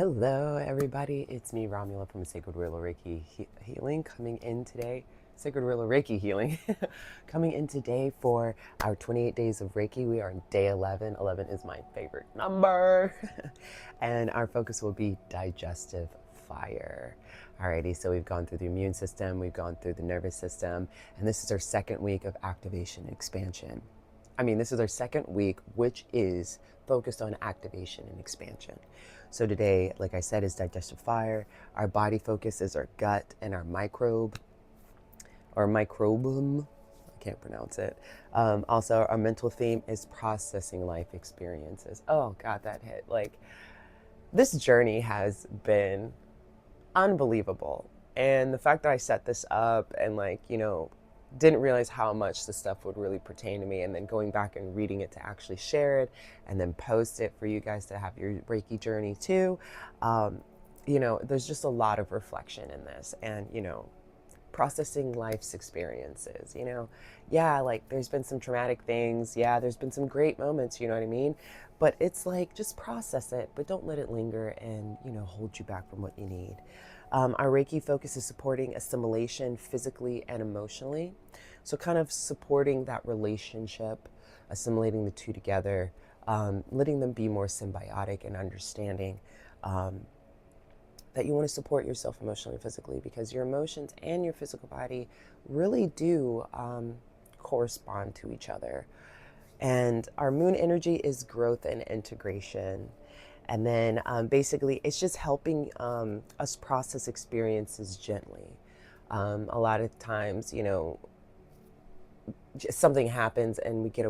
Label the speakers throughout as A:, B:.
A: Hello, everybody. It's me, Romula from Sacred Ruler Reiki Healing, coming in today. Sacred Ruler Reiki Healing, coming in today for our 28 days of Reiki. We are on day 11. 11 is my favorite number. And our focus will be digestive fire. Alrighty, so we've gone through the immune system, we've gone through the nervous system, and this is our second week of activation and expansion. This is our second week, which is focused on activation and expansion. So today, like I said, is digestive fire. Our body focus is our gut and our microbe, or microbiome. I can't pronounce it. Also, our mental theme is processing life experiences. Oh God, that hit. This journey has been unbelievable. And the fact that I set this up and didn't realize how much the stuff would really pertain to me, and then going back and reading it to actually share it and then post it for you guys to have your Reiki journey too. There's just a lot of reflection in this, and processing life's experiences. There's been some traumatic things, there's been some great moments, you know what I mean, but it's just process it, but don't let it linger and hold you back from what you need. Our Reiki focus is supporting assimilation physically and emotionally. So kind of supporting that relationship, assimilating the two together, letting them be more symbiotic and understanding that you want to support yourself emotionally and physically, because your emotions and your physical body really do correspond to each other. And our moon energy is growth and integration. And then basically, it's just helping us process experiences gently. A lot of times, something happens and we get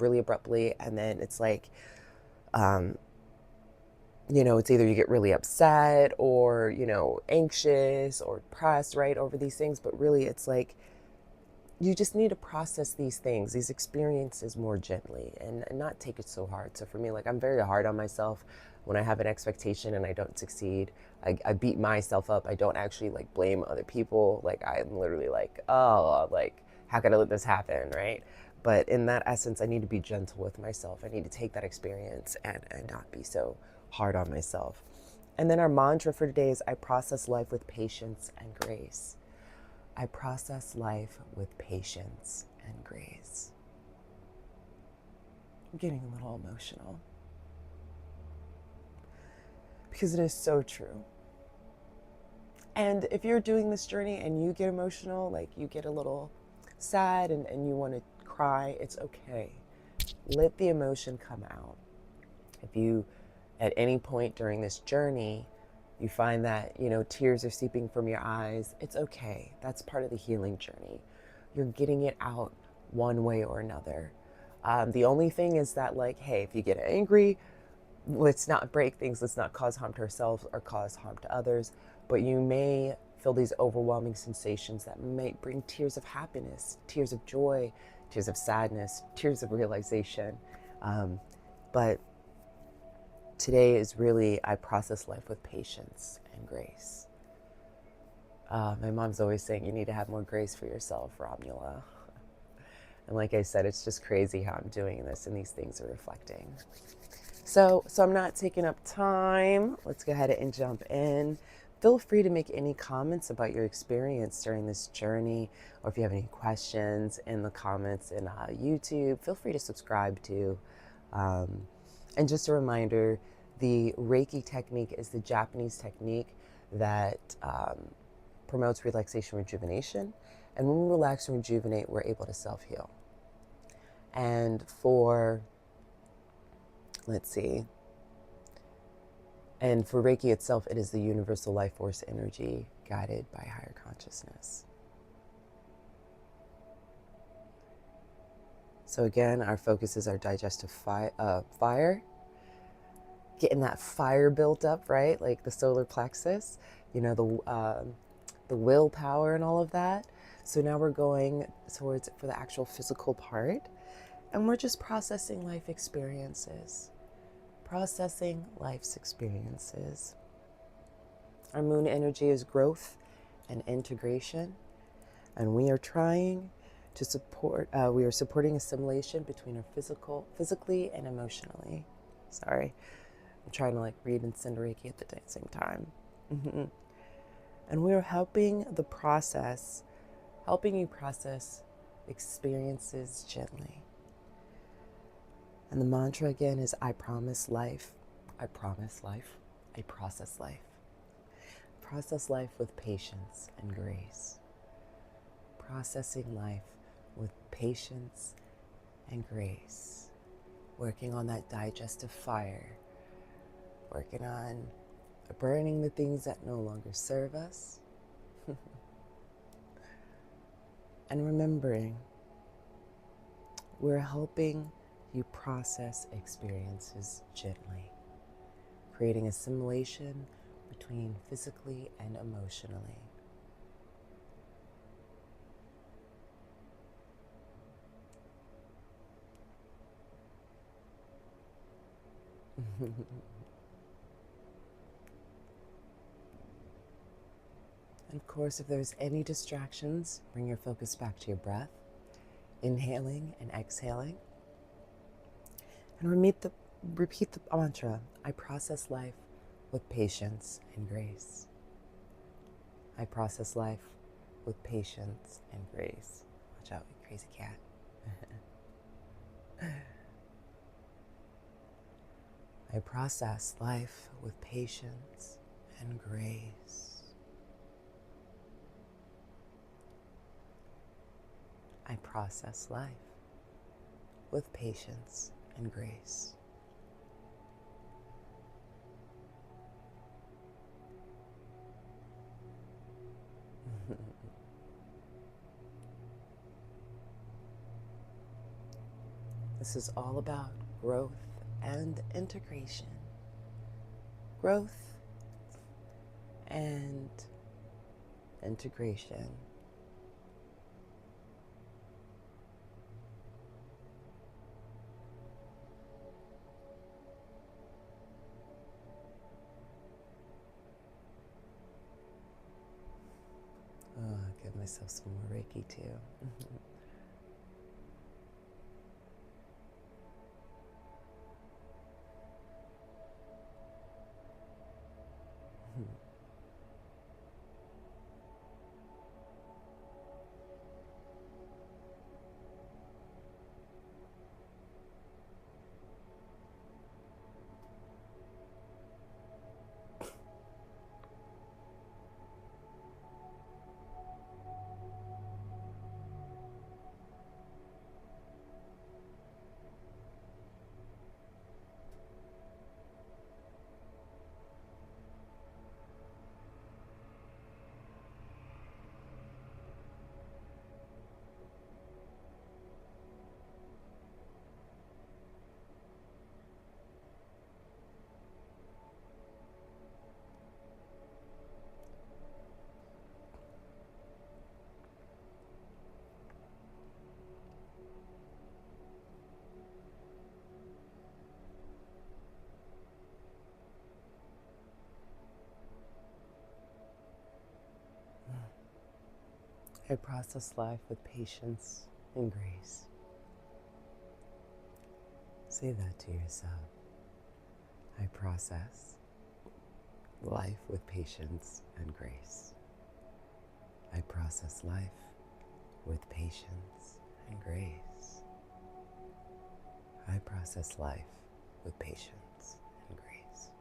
A: really abruptly, and then it's it's either you get really upset or, anxious or depressed, right, over these things. But really, it's you just need to process these things, these experiences more gently, and not take it so hard. So for me, I'm very hard on myself when I have an expectation and I don't succeed. I beat myself up. I don't actually blame other people. I'm literally oh, how could I let this happen, right? But in that essence, I need to be gentle with myself. I need to take that experience and not be so hard on myself. And then our mantra for today is, I process life with patience and grace. I process life with patience and grace. I'm getting a little emotional because it is so true. And if you're doing this journey and you get emotional, you get a little sad and you want to cry, it's okay. Let the emotion come out. If you, at any point during this journey, you find that, tears are seeping from your eyes, it's okay. That's part of the healing journey. You're getting it out one way or another. The only thing is that, hey, if you get angry, let's not break things. Let's not cause harm to ourselves or cause harm to others. But you may feel these overwhelming sensations that might bring tears of happiness, tears of joy, tears of sadness, tears of realization. But today is really, I process life with patience and grace. My mom's always saying, you need to have more grace for yourself, Romula. And like I said, it's just crazy how I'm doing this, and these things are reflecting. So I'm not taking up time. Let's go ahead and jump in. Feel free to make any comments about your experience during this journey, or if you have any questions in the comments in YouTube, feel free to subscribe to. And just a reminder, the Reiki technique is the Japanese technique that promotes relaxation and rejuvenation. And when we relax and rejuvenate, we're able to self-heal. And for Reiki itself, it is the universal life force energy guided by higher consciousness. So again, our focus is our digestive fire. Getting that fire built up, right? Like the solar plexus, the willpower and all of that. So now we're going towards for the actual physical part, and we're just processing life experiences. Processing life's experiences. Our moon energy is growth and integration, and we are trying to support, we are supporting assimilation between our physically and emotionally. I'm trying to like read and send Reiki at the same time. And we're helping you process experiences gently. And the mantra again is I promise life, I promise life, I process life. Process life with patience and grace. Processing life with patience and grace. Working on that digestive fire. Working on burning the things that no longer serve us. And remembering, we're helping you process experiences gently, creating assimilation between physically and emotionally. And of course, if there's any distractions, bring your focus back to your breath, inhaling and exhaling. And repeat the mantra, I process life with patience and grace. I process life with patience and grace. Watch out, you crazy cat. I process life with patience and grace. I process life with patience and grace. This is all about growth and integration. Growth and integration. Oh, I'll give myself some more Reiki too. I process life with patience and grace. Say that to yourself. I process life with patience and grace. I process life with patience and grace. I process life with patience and grace.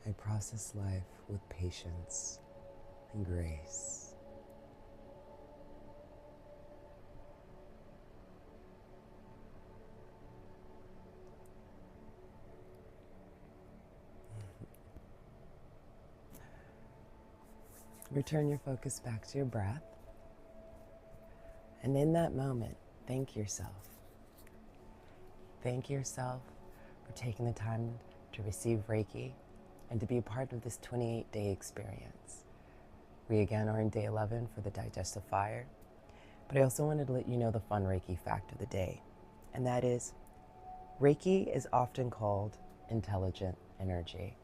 A: I process life with patience and grace. Return your focus back to your breath. And in that moment, thank yourself. Thank yourself for taking the time to receive Reiki and to be a part of this 28-day experience. We again are in day 11 for the Digestive Fire. But I also wanted to let you know the fun Reiki fact of the day, and that is Reiki is often called intelligent energy.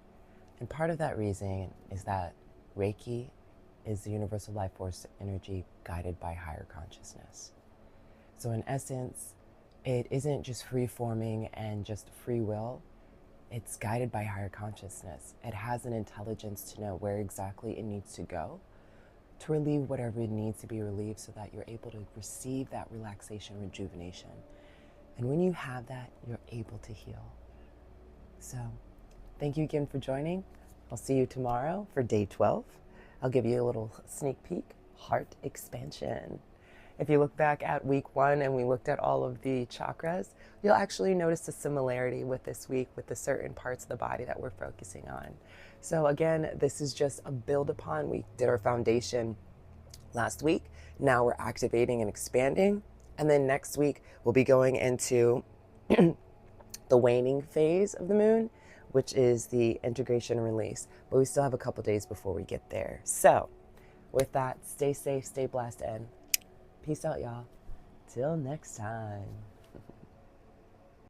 A: And part of that reason is that Reiki is the universal life force energy guided by higher consciousness. So in essence, it isn't just free forming and just free will. It's guided by higher consciousness. It has an intelligence to know where exactly it needs to go to relieve whatever it needs to be relieved so that you're able to receive that relaxation, rejuvenation. And when you have that, you're able to heal. So thank you again for joining. I'll see you tomorrow for day 12. I'll give you a little sneak peek, heart expansion. If you look back at week 1 and we looked at all of the chakras, you'll actually notice a similarity with this week with the certain parts of the body that we're focusing on. So again, this is just a build upon. We did our foundation last week. Now we're activating and expanding. And then next week, we'll be going into the waning phase of the moon, which is the integration and release. But we still have a couple days before we get there. So with that, stay safe, stay blessed, and peace out, y'all. Till next time.